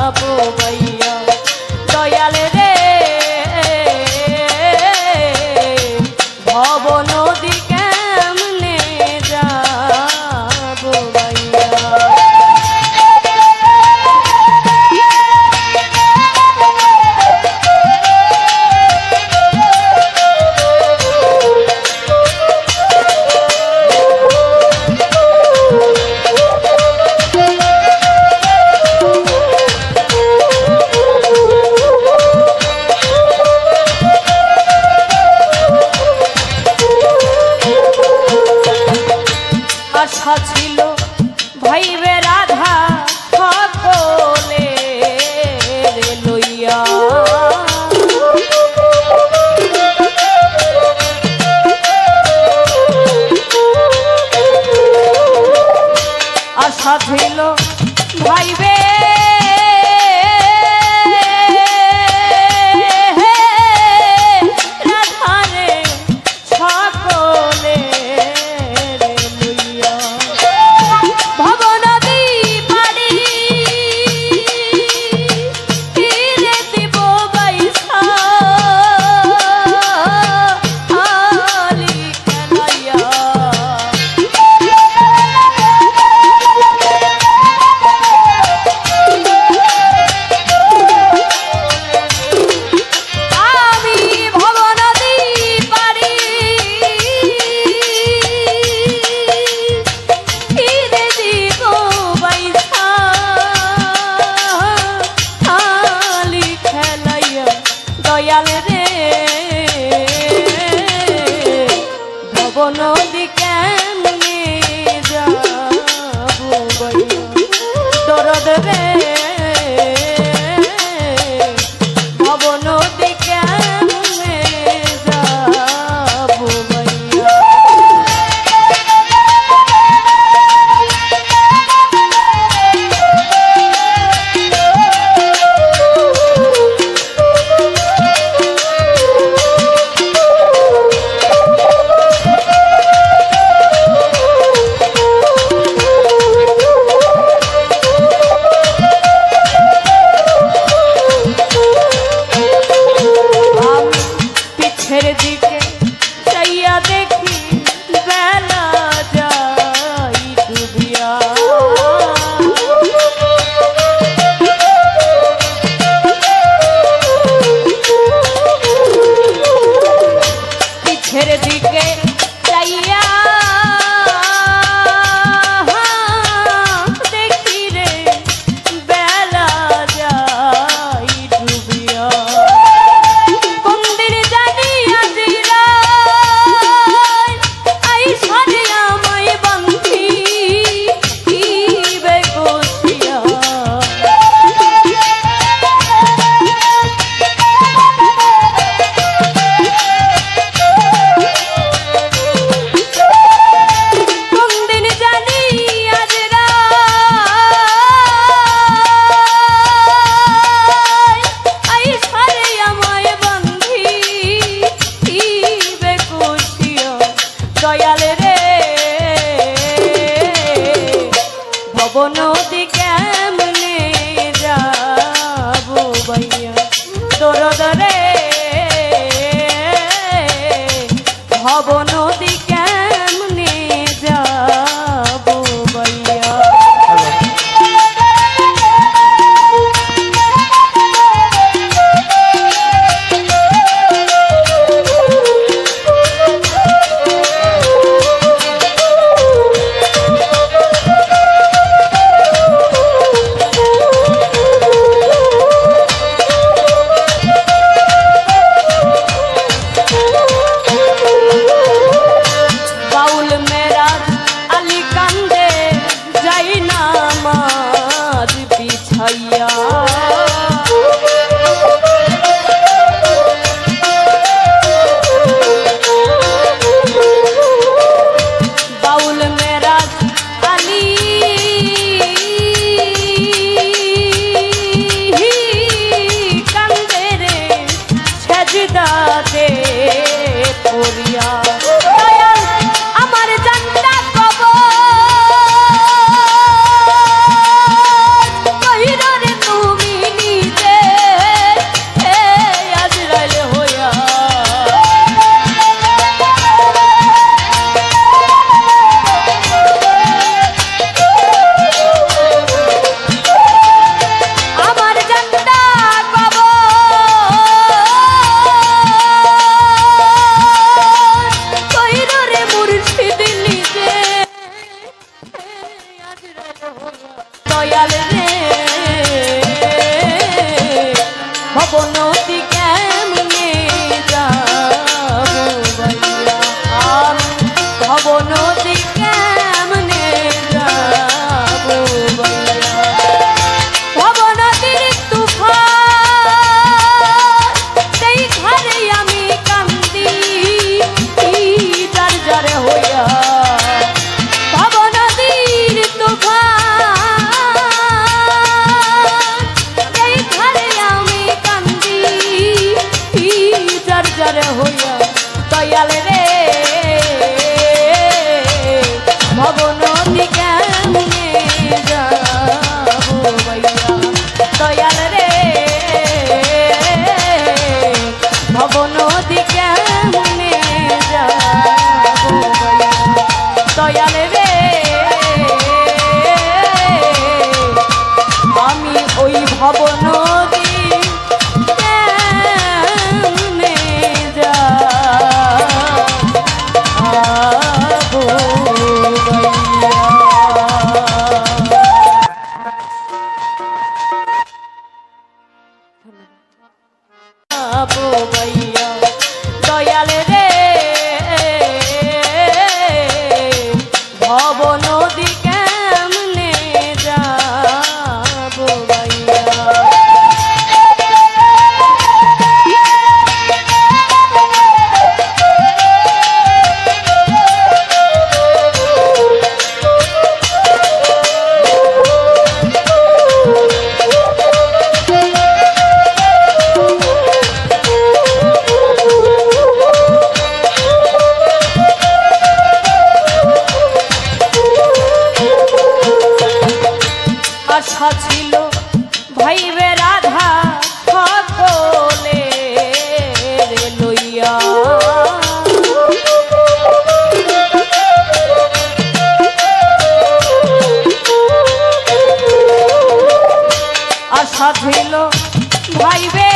বাইয়া দয়াল রে ভব নদী কেমনে যাব বাইয়া আশা ছিল ভাইবে রাধা সকলে লইয়া আশা ছিল ভাইবে দয়াল রে ভব নদী কেমনে যাব বাইয়া দরদ রে ভব নদী কেমনে যাব বাইয়া দিকে চাইয়া দেখি বেলা যাই ডুবিয়া পিছের দিকে চাইয়া দেখি রে বেলা যাই ডুবিয়া দয়াল রে ভব নদী কেমনে যাব বাইয়া দরদ রে ভব নদী কেমনে যাব বাইয়া तू ভব নদী কেমনে যাবো বইয়া আমি ভব নদী কেমনে যাবো বইয়া ভব নদীর তুফান সেই ঘরে আমি কান্দি যার যার হইয়া ভব নদীর তুফান সেই ঘরে আমি কান্দি যার যার হইয়া দয়াল রে ভব নদী কেমনে যাবো বইয়া দয়াল রে ভব নদী কেমনে যাবো বইয়া দয়াল রে আমি ওই ভব নদী কেমনে যাবো বইয়া দয়াল রে ভব নদী কেমনে যাবো বইয়া আশা ছিল ভাইবে রাধা সকলে লইয়া আশা ছিল ভাইবে